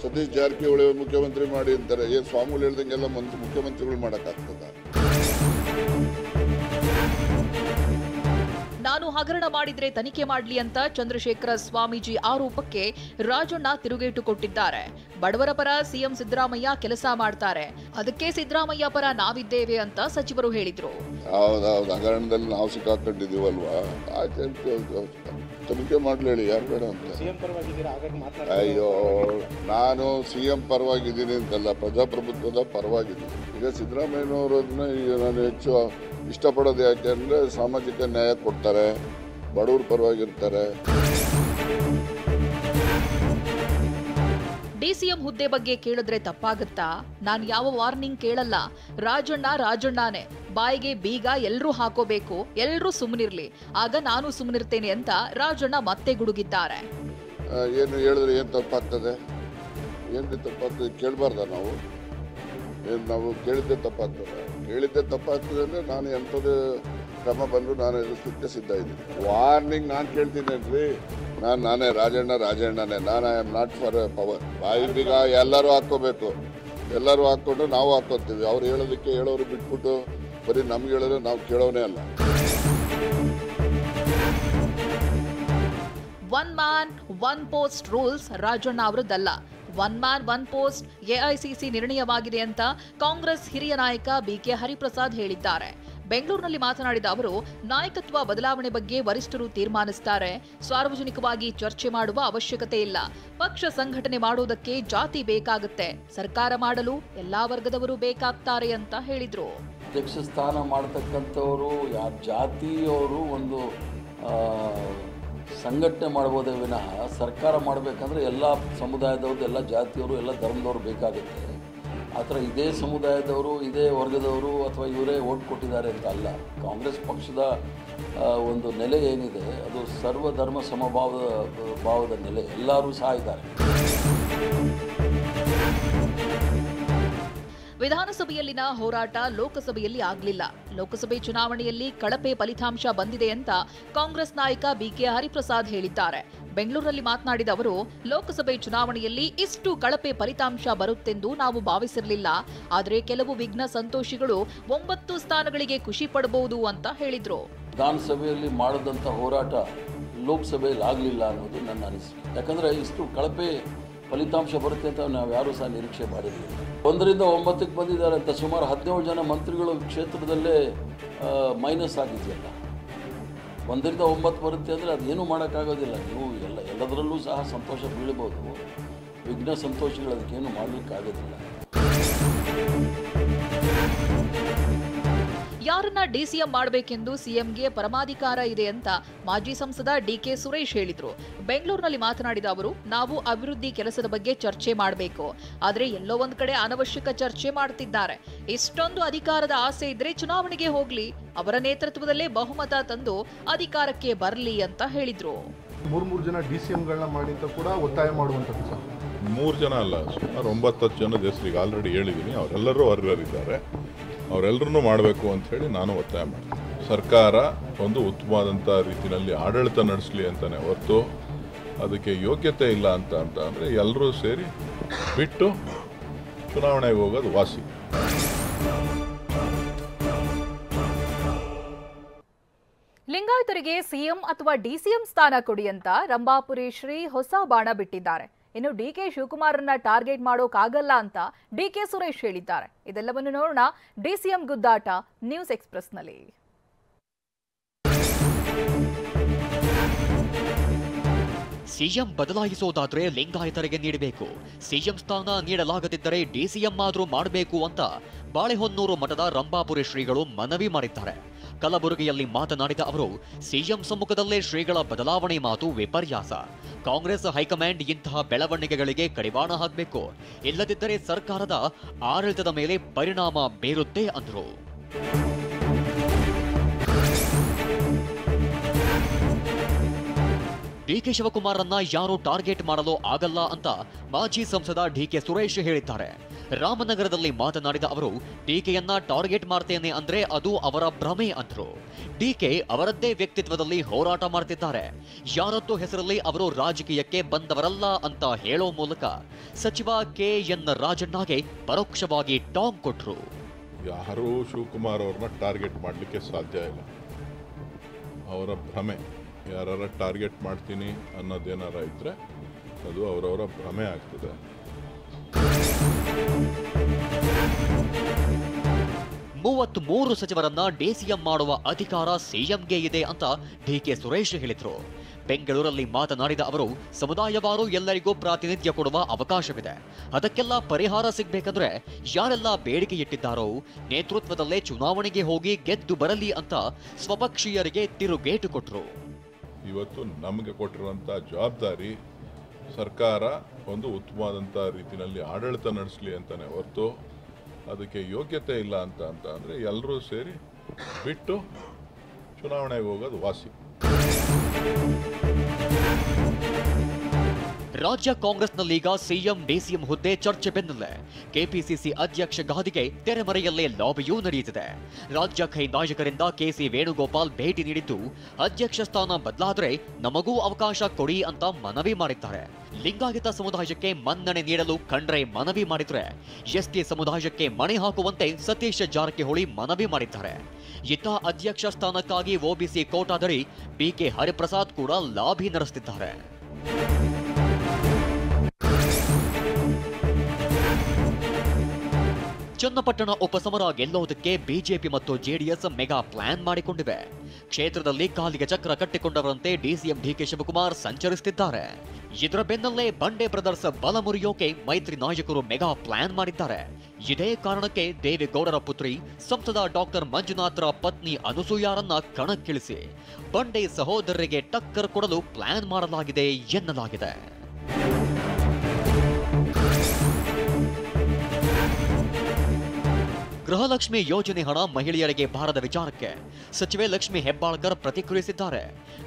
ಸತೀಶ್ ಜಾರಕಿಹೊಳಿ ಮುಖ್ಯಮಂತ್ರಿ ಮಾಡಿ ಅಂತಾರೆ. ಏನು ಸ್ವಾಮಿಗಳು ಹೇಳ್ದಂಗೆಲ್ಲ ಮುಖ್ಯಮಂತ್ರಿಗಳು ಮಾಡೋಕ್ಕಾಗ್ತದ? ನಾನು ಹಗರಣ ಮಾಡಿದ್ರೆ ತನಿಖೆ ಮಾಡಲಿ ಅಂತ ಚಂದ್ರಶೇಖರ ಸ್ವಾಮೀಜಿ ಆರೋಪಕ್ಕೆ ರಾಜಣ್ಣ ತಿರುಗೇಟು ಕೊಟ್ಟಿದ್ದಾರೆ. ಬಡವರ ಪರ ಸಿಎಂ ಸಿದ್ದರಾಮಯ್ಯ ಕೆಲಸ ಮಾಡ್ತಾರೆ, ಅದಕ್ಕೆ ಸಿದ್ದರಾಮಯ್ಯ ಪರ ನಾವಿದ್ದೇವೆ ಅಂತ ಸಚಿವರು ಹೇಳಿದ್ರು. ಹೌದೌದು, ಹಗರಣದಲ್ಲಿ ನಾವು ಸಿಕ್ಕಾಕೊಂಡಿದ್ದೀವಲ್ವಾ, ಆಯ್ತು ತನಿಖೆ ಮಾಡ್ಲಿ, ಹೇಳಿ, ಯಾರು ಬೇಡ ಅಂತ. ಅಯ್ಯೋ, ನಾನು ಸಿಎಂ ಪರವಾಗಿದ್ದೀನಿ ಅಂತಲ್ಲ, ಪ್ರಜಾಪ್ರಭುತ್ವದ ಪರವಾಗಿದ್ದೀನಿ. ಈಗ ಸಿದ್ದರಾಮಯ್ಯನವರನ್ನ ನಾನು ಹೆಚ್ಚು ಇಷ್ಟಪಡೋದು ಯಾಕೆ ಅಂದರೆ ಸಾಮಾಜಿಕ ನ್ಯಾಯ ಕೊಡ್ತಾರೆ, ಬಡವ್ರ ಪರವಾಗಿರ್ತಾರೆ. ಡಿಸಿಎಂ ಹುದ್ದೆ ಬಗ್ಗೆ ಕೇಳಿದ್ರೆ ತಪ್ಪಾಗತ್ತಾ? ನಾನು ಯಾವ ವಾರ್ನಿಂಗ್ ಕೇಳಲ್ಲ. ರಾಜಣ್ಣನೇ, ಬಾಯಿಗೆ ಬೀಗ ಎಲ್ಲರೂ ಹಾಕೋಬೇಕು, ಎಲ್ಲರೂ ಸುಮ್ಮನಿರ್ಲಿ, ಆಗ ನಾನು ಸುಮ್ಮನಿರ್ತೇನೆ ಅಂತ ರಾಜಣ್ಣ ಮತ್ತೆ ಗುಡುಗಿದ್ದಾರೆ. ಏನು ಹೇಳಿದ್ರೆ ಏನು ತಪ್ಪಾಗ್ತದೆ? ಏನು ತಪ್ಪಾಗ್ತದೆ ಕೇಳಬಾರ್ದ ನಾವು? ಏನು ನಾವು ಕೇಳಿದ್ದೆ ತಪ್ಪಾಗ್ತದೆ? ಕೇಳಿದ್ದೆ ತಪ್ಪಾಗ್ತದೆ ಅಂದರೆ ನಾನು ಎಂಥದ್ದು ಕ್ರಮ ಬಂದು ನಾನು ಎದುರಿಸಲಿಕ್ಕೆ ಸಿದ್ಧ ಇದ್ದೀನಿ. ವಾರ್ನಿಂಗ್ ನಾನು ಕೇಳ್ತೀನೇನ್ರಿ? ನಾನೇ ರಾಜಣ್ಣನೇ. ನಾನು I am not for power. ಬಾಯಿ ಬೀಗ ಎಲ್ಲರೂ ಹಾಕ್ಕೋಬೇಕು, ಎಲ್ಲರೂ ಹಾಕ್ಕೊಂಡು ನಾವು ಹಾಕ್ಕೋತೀವಿ. ಅವ್ರು ಹೇಳೋದಕ್ಕೆ ಹೇಳೋರು ಬಿಟ್ಬಿಟ್ಟು ಬರೀ ನಮ್ಗೆ ಹೇಳಿದ್ರೆ ನಾವು ಕೇಳೋನೇ ಅಲ್ಲ. One man one post rules Rajanna ಅವರದ್ದಲ್ಲ. One man one post AICC ನಿರ್ಣಯವಾಗಿದೆ ಅಂತ ಕಾಂಗ್ರೆಸ್ ಹಿರಿಯ ನಾಯಕ ಬಿಕೆ ಹರಿಪ್ರಸಾದ್ ಹೇಳಿದ್ದಾರೆ. ಬೆಂಗಳೂರಿನಲ್ಲಿ ಮಾತನಾಡಿದ ಅವರು, ನಾಯಕತ್ವ ಬದಲಾವಣೆ ಬಗ್ಗೆ ವರಿಷ್ಠರು ತೀರ್ಮಾನಿಸುತ್ತಾರೆ, ಸಾರ್ವಜನಿಕವಾಗಿ ಚರ್ಚೆ ಮಾಡುವ ಅವಶ್ಯಕತೆ ಇಲ್ಲ. ಪಕ್ಷ ಸಂಘಟನೆ ಮಾಡುವುದಕ್ಕೆ ಜಾತಿ ಬೇಕಾಗುತ್ತೆ, ಸರ್ಕಾರ ಮಾಡಲು ಎಲ್ಲಾ ವರ್ಗದವರು ಬೇಕಾಗ್ತಾರೆ ಅಂತ ಹೇಳಿದ್ರು. ಅಧ್ಯಕ್ಷ ಸ್ಥಾನ ಮಾಡತಕ್ಕಂಥವರು ಜಾತಿಯವರು ಒಂದು ಸಂಘಟನೆ ಮಾಡ್ಬೋದೇ ವಿನಃ ಸರ್ಕಾರ ಮಾಡಬೇಕಂದ್ರೆ ಎಲ್ಲ ಸಮುದಾಯದವ್ರದ್ದು, ಎಲ್ಲ ಜಾತಿಯವರು, ಎಲ್ಲ ಧರ್ಮದವರು ಬೇಕಾಗುತ್ತೆ. ಆ ಥರ ಇದೇ ಸಮುದಾಯದವರು, ಇದೇ ವರ್ಗದವರು ಅಥವಾ ಇವರೇ ಓಟ್ ಕೊಟ್ಟಿದ್ದಾರೆ ಅಂತ ಅಲ್ಲ. ಕಾಂಗ್ರೆಸ್ ಪಕ್ಷದ ಒಂದು ನೆಲೆ ಏನಿದೆ ಅದು ಸರ್ವಧರ್ಮ ಸಮಭಾವದ ನೆಲೆ, ಎಲ್ಲರೂ ಸಹ ಇದ್ದಾರೆ. ವಿಧಾನಸಭೆಯಲ್ಲಿನ ಹೋರಾಟ ಲೋಕಸಭೆಯಲ್ಲಿ ಆಗಲಿಲ್ಲ. ಲೋಕಸಭೆ ಚುನಾವಣೆಯಲ್ಲಿ ಕಳಪೆ ಫಲಿತಾಂಶ ಬಂದಿದೆ ಅಂತ ಕಾಂಗ್ರೆಸ್ ನಾಯಕ ಬಿಕೆ ಹರಿಪ್ರಸಾದ್ ಹೇಳಿದ್ದಾರೆ. ಬೆಂಗಳೂರಲ್ಲಿ ಮಾತನಾಡಿದ ಅವರು, ಲೋಕಸಭೆ ಚುನಾವಣೆಯಲ್ಲಿ ಇಷ್ಟು ಕಳಪೆ ಫಲಿತಾಂಶ ಬರುತ್ತೆಂದು ನಾವು ಭಾವಿಸಿರಲಿಲ್ಲ. ಆದರೆ ಕೆಲವು ವಿಘ್ನ ಸಂತೋಷಿಗಳು 9 ಸ್ಥಾನಗಳಿಗೆ ಖುಷಿ ಪಡಬಹುದು ಅಂತ ಹೇಳಿದ್ರು. ವಿಧಾನಸಭೆಯಲ್ಲಿ ಮಾಡಿದಂಥ ಹೋರಾಟ ಲೋಕಸಭೆಯಲ್ಲಿ ಆಗಲಿಲ್ಲ ಅನ್ನೋದು ನನ್ನ ಅನಿಸಿಕೆ. ಯಾಕಂದರೆ ಇಷ್ಟು ಕಳಪೆ ಫಲಿತಾಂಶ ಬರುತ್ತೆ ಅಂತ ನಾವು ಯಾರೂ ಸಹ ನಿರೀಕ್ಷೆ ಮಾಡಿರಲಿಲ್ಲ. 1ರಿಂದ 9ಕ್ಕೆ ಬಂದಿದ್ದಾರೆ ಅಂತ ಸುಮಾರು 17 ಜನ ಮಂತ್ರಿಗಳು ಕ್ಷೇತ್ರದಲ್ಲೇ ಮೈನಸ್ ಆಗಿದೆಯಲ್ಲ. 1ರಿಂದ 9 ಬರುತ್ತೆ ಅಂದರೆ ಅದೇನೂ ಮಾಡೋಕ್ಕಾಗೋದಿಲ್ಲ. ನೀವು ಎಲ್ಲದರಲ್ಲೂ ಸಹ ಸಂತೋಷ ಬೀಳ್ಬೋದು. ವಿಘ್ನ ಸಂತೋಷಗಳು ಅದಕ್ಕೇನು ಮಾಡಲಿಕ್ಕಾಗೋದಿಲ್ಲ. ಯಾರನ್ನ ಡಿಸಿಎಂ ಮಾಡಬೇಕೆಂದು ಸಿಎಂಗೆ ಪರಮಾಧಿಕಾರ ಇದೆ ಅಂತ ಮಾಜಿ ಸಂಸದ ಡಿಕೆ ಸುರೇಶ್ ಹೇಳಿದ್ರು. ಬೆಂಗಳೂರಿನಲ್ಲಿ ಮಾತನಾಡಿದ ಅವರು, ನಾವು ಅಭಿವೃದ್ಧಿ ಕೆಲಸದ ಬಗ್ಗೆ ಚರ್ಚೆ ಮಾಡಬೇಕು, ಆದರೆ ಎಲ್ಲೋ ಒಂದ್ ಕಡೆ ಅನವಶ್ಯಕ ಚರ್ಚೆ ಮಾಡ್ತಿದ್ದಾರೆ. ಇಷ್ಟೊಂದು ಅಧಿಕಾರದ ಆಸೆ ಇದ್ರೆ ಚುನಾವಣೆಗೆ ಹೋಗ್ಲಿ, ಅವರ ನೇತೃತ್ವದಲ್ಲೇ ಬಹುಮತ ತಂದು ಅಧಿಕಾರಕ್ಕೆ ಬರಲಿ ಅಂತ ಹೇಳಿದ್ರು. 3 ಜನ ಡಿಸಿಎಂಗಳನ್ನ ಮಾಡಿ ಅಂತ ಕೂಡ ಒತ್ತಾಯ ಮಾಡುವಂಥದ್ದು ಸರ್. 3 ಜನ ಅಲ್ಲ, ಸುಮಾರು 9-10 ಜನದ ಹೆಸರಿಗೆ ಆಲ್ರೆಡಿ ಹೇಳಿದ್ದೀನಿ. ಅವರೆಲ್ಲರೂ ಅರ್ಹರಿದ್ದಾರೆ. ಅವರೆಲ್ಲರೂ ಮಾಡಬೇಕು ಅಂತ ಹೇಳಿ ನಾನು ಒತ್ತಾಯ ಮಾಡ್ತೀನಿ. ಸರ್ಕಾರ ಒಂದು ಉತ್ತಮವಾದಂಥ ರೀತಿಯಲ್ಲಿ ಆಡಳಿತ ನಡೆಸಲಿ ಅಂತಾನೆ ಹೊರತು ಅದಕ್ಕೆ ಯೋಗ್ಯತೆ ಇಲ್ಲ ಅಂತ ಅಂದರೆ ಎಲ್ಲರೂ ಸೇರಿ ಬಿಟ್ಟು ಚುನಾವಣೆಗೆ ಹೋಗೋದು ವಾಸಿ. ಲಿಂಗಾಯತರಿಗೆ ಸಿಎಂ ಅಥವಾ ಡಿಸಿಎಂ ಸ್ಥಾನ ಕೊಡಿ ಅಂತ ರಂಭಾಪುರಿ ಶ್ರೀ ಹೊಸ ಬಾಣ ಬಿಟ್ಟಿದ್ದಾರೆ. ಇನ್ನು ಡಿಕೆ ಶಿವಕುಮಾರನ್ನ ಟಾರ್ಗೆಟ್ ಮಾಡೋಕ್ಕಾಗಲ್ಲ ಅಂತ ಡಿಕೆ ಸುರೇಶ್ ಹೇಳಿದ್ದಾರೆ. ಇದೆಲ್ಲವನ್ನು ನೋಡೋಣ ಡಿಸಿಎಂ ಗುದ್ದಾಟ ನ್ಯೂಸ್ ಎಕ್ಸ್‌ಪ್ರೆಸ್ನಲ್ಲಿ. ಸಿಎಂ ಬದಲಾಯಿಸೋದಾದ್ರೆ ಲಿಂಗಾಯತರಿಗೆ ನೀಡಬೇಕು, ಸಿಎಂ ಸ್ಥಾನ ನೀಡಲಾಗದಿದ್ದರೆ ಡಿಸಿಎಂ ಆದ್ರೂ ಮಾಡಬೇಕು ಅಂತ ಬಾಳೆಹೊನ್ನೂರು ಮಠದ ರಂಭಾಪುರಿ ಶ್ರೀಗಳು ಮನವಿ ಮಾಡಿದ್ದಾರೆ. ಕಲಬುರಗಿಯಲ್ಲಿ ಮಾತನಾಡಿದ ಅವರು, ಸಿಎಂ ಸಮ್ಮುಖದಲ್ಲೇ ಶ್ರೀಗಳ ಬದಲಾವಣೆ ಮಾತು ವಿಪರ್ಯಾಸ. ಕಾಂಗ್ರೆಸ್ ಹೈಕಮಾಂಡ್ ಇಂತಹ ಬೆಳವಣಿಗೆಗಳಿಗೆ ಕಡಿವಾಣ ಹಾಕಬೇಕು, ಇಲ್ಲದಿದ್ದರೆ ಸರ್ಕಾರದ ಆಡಳಿತದ ಮೇಲೆ ಪರಿಣಾಮ ಬೀರುತ್ತೆ ಅಂದರು. ಡಿಕೆ ಶಿವಕುಮಾರನ್ನ ಯಾರು ಟಾರ್ಗೆಟ್ ಮಾಡಲು ಆಗಲ್ಲ ಅಂತ ಮಾಜಿ ಸಂಸದ ಡಿಕೆ ಸುರೇಶ್ ಹೇಳಿದ್ದಾರೆ. ರಾಮನಗರದಲ್ಲಿ ಮಾತನಾಡಿದ ಅವರು, ಡಿಕೆಯನ್ನ ಟಾರ್ಗೆಟ್ ಮಾಡ್ತೇನೆ ಅಂದ್ರೆ ಅದು ಅವರ ಭ್ರಮೆ ಅಂದ್ರು. ಡಿಕೆ ಅವರದ್ದೇ ವ್ಯಕ್ತಿತ್ವದಲ್ಲಿ ಹೋರಾಟ ಮಾಡ್ತಿದ್ದಾರೆ. ಯಾರತ್ತೋ ಹೆಸರಲ್ಲಿ ಅವರು ರಾಜಕೀಯಕ್ಕೆ ಬಂದವರಲ್ಲ ಅಂತ ಹೇಳೋ ಮೂಲಕ ಸಚಿವ KN ರಾಜಣ್ಣಗೆ ಪರೋಕ್ಷವಾಗಿ ಟಾಂಗ್ ಕೊಟ್ರು. ಯಾರೂ ಶಿವಕುಮಾರ್ ಅವ್ರನ್ನ ಟಾರ್ಗೆಟ್ ಮಾಡಲಿಕ್ಕೆ ಸಾಧ್ಯ ಇಲ್ಲ. ಅವರ ಭ್ರಮೆ. ಯಾರ ಟಾರ್ಗೆಟ್ ಮಾಡ್ತೀನಿ ಅನ್ನೋದೇನಾರ ಇದ್ರೆ ಅದು ಅವರವರ ಭ್ರಮೆ ಆಗ್ತದೆ. 33 ಸಚಿವರನ್ನ ಡಿಸಿಎಂ ಮಾಡುವ ಅಧಿಕಾರ ಸಿಎಂಗೆ ಇದೆ ಅಂತ ಡಿಕೆ ಸುರೇಶ್ ಹೇಳಿದ್ರು. ಬೆಂಗಳೂರಲ್ಲಿ ಮಾತನಾಡಿದ ಅವರು, ಸಮುದಾಯವಾರು ಎಲ್ಲರಿಗೂ ಪ್ರಾತಿನಿಧ್ಯ ಕೊಡುವ ಅವಕಾಶವಿದೆ. ಅದಕ್ಕೆಲ್ಲ ಪರಿಹಾರ ಸಿಗಬೇಕಂದ್ರೆ ಯಾರೆಲ್ಲ ಬೇಡಿಕೆ ಇಟ್ಟಿದ್ದಾರೋ ನೇತೃತ್ವದಲ್ಲೇ ಚುನಾವಣೆಗೆ ಹೋಗಿ ಗೆದ್ದು ಬರಲಿ ಅಂತ ಸ್ವಪಕ್ಷೀಯರಿಗೆ ತಿರುಗೇಟು ಕೊಟ್ರು. ಇವತ್ತು ನಮಗೆ ಕೊಟ್ಟಿರುವಂಥ ಜವಾಬ್ದಾರಿ ಸರ್ಕಾರ ಒಂದು ಉತ್ತಮವಾದಂಥ ರೀತಿಯಲ್ಲಿ ಆಡಳಿತ ನಡೆಸಲಿ ಅಂತಾನೆ ಹೊರತು ಅದಕ್ಕೆ ಯೋಗ್ಯತೆ ಇಲ್ಲ ಅಂತ ಅಂದರೆ ಎಲ್ಲರೂ ಸೇರಿ ಬಿಟ್ಟು ಚುನಾವಣೆಗೆ ಹೋಗೋದು ವಾಸಿ. ರಾಜ್ಯ ಕಾಂಗ್ರೆಸ್ನಲ್ಲೀಗ ಸಿಎಂ ಡಿಸಿಎಂ ಹುದ್ದೆ ಚರ್ಚೆ ಬೆನ್ನಲ್ಲೇ ಕೆಪಿಸಿಸಿ ಅಧ್ಯಕ್ಷ ಗಾದಿಗೆ ತೆರೆಮರೆಯಲ್ಲೇ ಲಾಬಿಯೂ ನಡೆಯುತ್ತಿದೆ. ರಾಜ್ಯ ಕೈ ನಾಯಕರಿಂದ ಕೆಸಿ ವೇಣುಗೋಪಾಲ್ ಭೇಟಿ ನೀಡಿದ್ದು, ಅಧ್ಯಕ್ಷ ಸ್ಥಾನ ಬದಲಾದರೆ ನಮಗೂ ಅವಕಾಶ ಕೊಡಿ ಅಂತ ಮನವಿ ಮಾಡಿದ್ದಾರೆ. ಲಿಂಗಾಯತ ಸಮುದಾಯಕ್ಕೆ ಮನ್ನಣೆ ನೀಡಲು ಖಂಡ್ರೆ ಮನವಿ ಮಾಡಿದ್ರೆ, ಎಸ್ಟಿ ಸಮುದಾಯಕ್ಕೆ ಮಣೆ ಹಾಕುವಂತೆ ಸತೀಶ್ ಜಾರಕಿಹೊಳಿ ಮನವಿ ಮಾಡಿದ್ದಾರೆ. ಇತ್ತ ಅಧ್ಯಕ್ಷ ಸ್ಥಾನಕ್ಕಾಗಿ ಒಬಿಸಿ ಕೋಟಾದಡಿ ಬಿಕೆ ಹರಿಪ್ರಸಾದ್ ಕೂಡ ಲಾಬಿ ನಡೆಸುತ್ತಿದ್ದಾರೆ. ಚನ್ನಪಟ್ಟಣ ಉಪಸಮರ ಗೆಲ್ಲೋದಕ್ಕೆ ಬಿಜೆಪಿ ಮತ್ತು ಜೆಡಿಎಸ್ ಮೆಗಾ ಪ್ಲಾನ್ ಮಾಡಿಕೊಂಡಿವೆ. ಕ್ಷೇತ್ರದಲ್ಲಿ ಕಾಲಿಗೆ ಚಕ್ರ ಕಟ್ಟಿಕೊಂಡವರಂತೆ ಡಿಸಿಎಂ ಡಿಕೆ ಶಿವಕುಮಾರ್ ಸಂಚರಿಸುತ್ತಿದ್ದಾರೆ. ಇದರ ಬೆನ್ನಲ್ಲೇ ಬಂಡೆ ಬ್ರದರ್ಸ್ ಬಲ ಮುರಿಯೋಕೆ ಮೈತ್ರಿ ನಾಯಕರು ಮೆಗಾ ಪ್ಲಾನ್ ಮಾಡಿದ್ದಾರೆ. ಇದೇ ಕಾರಣಕ್ಕೆ ದೇವೇಗೌಡರ ಪುತ್ರಿ ಸಂಸದ ಡಾಕ್ಟರ್ ಮಂಜುನಾಥ್ರ ಪತ್ನಿ ಅನುಸೂಯಾರನ್ನ ಕಣಕ್ಕಿಳಿಸಿ ಬಂಡೆ ಸಹೋದರರಿಗೆ ಟಕ್ಕರ್ ಕೊಡಲು ಪ್ಲಾನ್ ಮಾಡಲಾಗಿದೆ ಎನ್ನಲಾಗಿದೆ. ಗೃಹಲಕ್ಷ್ಮಿ ಯೋಜನೆ ಹಣ ಮಹಿಳೆಯರಿಗೆ ಬಾರದ ವಿಚಾರಕ್ಕೆ ಸಚಿವೆ ಲಕ್ಷ್ಮಿ ಹೆಬ್ಬಾಳ್ಕರ್ ಪ್ರತಿಕ್ರಿಯಿಸಿದ್ದಾರೆ.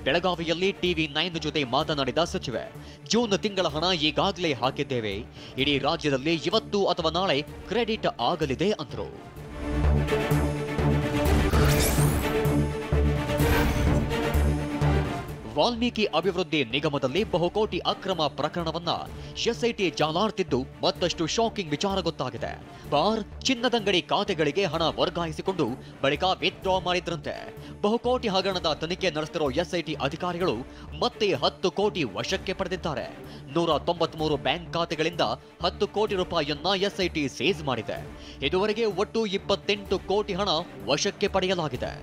ಬೆಳಗಾವಿಯಲ್ಲಿ TV9 ಜೊತೆ ಮಾತನಾಡಿದ ಸಚಿವೆ, ಜೂನ್ ತಿಂಗಳ ಹಣ ಈಗಾಗಲೇ ಹಾಕಿದ್ದೇವೆ. ಇಡೀ ರಾಜ್ಯದಲ್ಲಿ ಇವತ್ತು ಅಥವಾ ನಾಳೆ ಕ್ರೆಡಿಟ್ ಆಗಲಿದೆ ಅಂದರು. ವಾಲ್ಮೀಕಿ ಅಭಿವೃದ್ಧಿ ನಿಗಮದಲ್ಲಿ ಬಹುಕೋಟಿ ಅಕ್ರಮ ಪ್ರಕರಣವನ್ನ ಎಸ್ಐಟಿ ಜಾಲಾಡ್ತಿದ್ದು ಮತ್ತಷ್ಟು ಶಾಕಿಂಗ್ ವಿಚಾರ ಗೊತ್ತಾಗಿದೆ. ಬಾರ್, ಚಿನ್ನದಂಗಡಿ ಖಾತೆಗಳಿಗೆ ಹಣ ವರ್ಗಾಯಿಸಿಕೊಂಡು ಬಳಿಕ ವಿತ್ಡ್ರಾ ಮಾಡಿದ್ರಂತೆ. ಬಹುಕೋಟಿ ಹಗರಣದ ತನಿಖೆ ನಡೆಸುತ್ತಿರೋ ಎಸ್ಐಟಿ ಅಧಿಕಾರಿಗಳು ಮತ್ತೆ 10 ಕೋಟಿ ವಶಕ್ಕೆ ಪಡೆದಿದ್ದಾರೆ. 193 ಬ್ಯಾಂಕ್ ಖಾತೆಗಳಿಂದ 10 ಕೋಟಿ ರೂಪಾಯಿಯನ್ನ ಎಸ್ಐಟಿ ಸೀಸ್ ಮಾಡಿದೆ. ಇದುವರೆಗೆ ಒಟ್ಟು 28 ಕೋಟಿ ಹಣ ವಶಕ್ಕೆ ಪಡೆಯಲಾಗಿದೆ.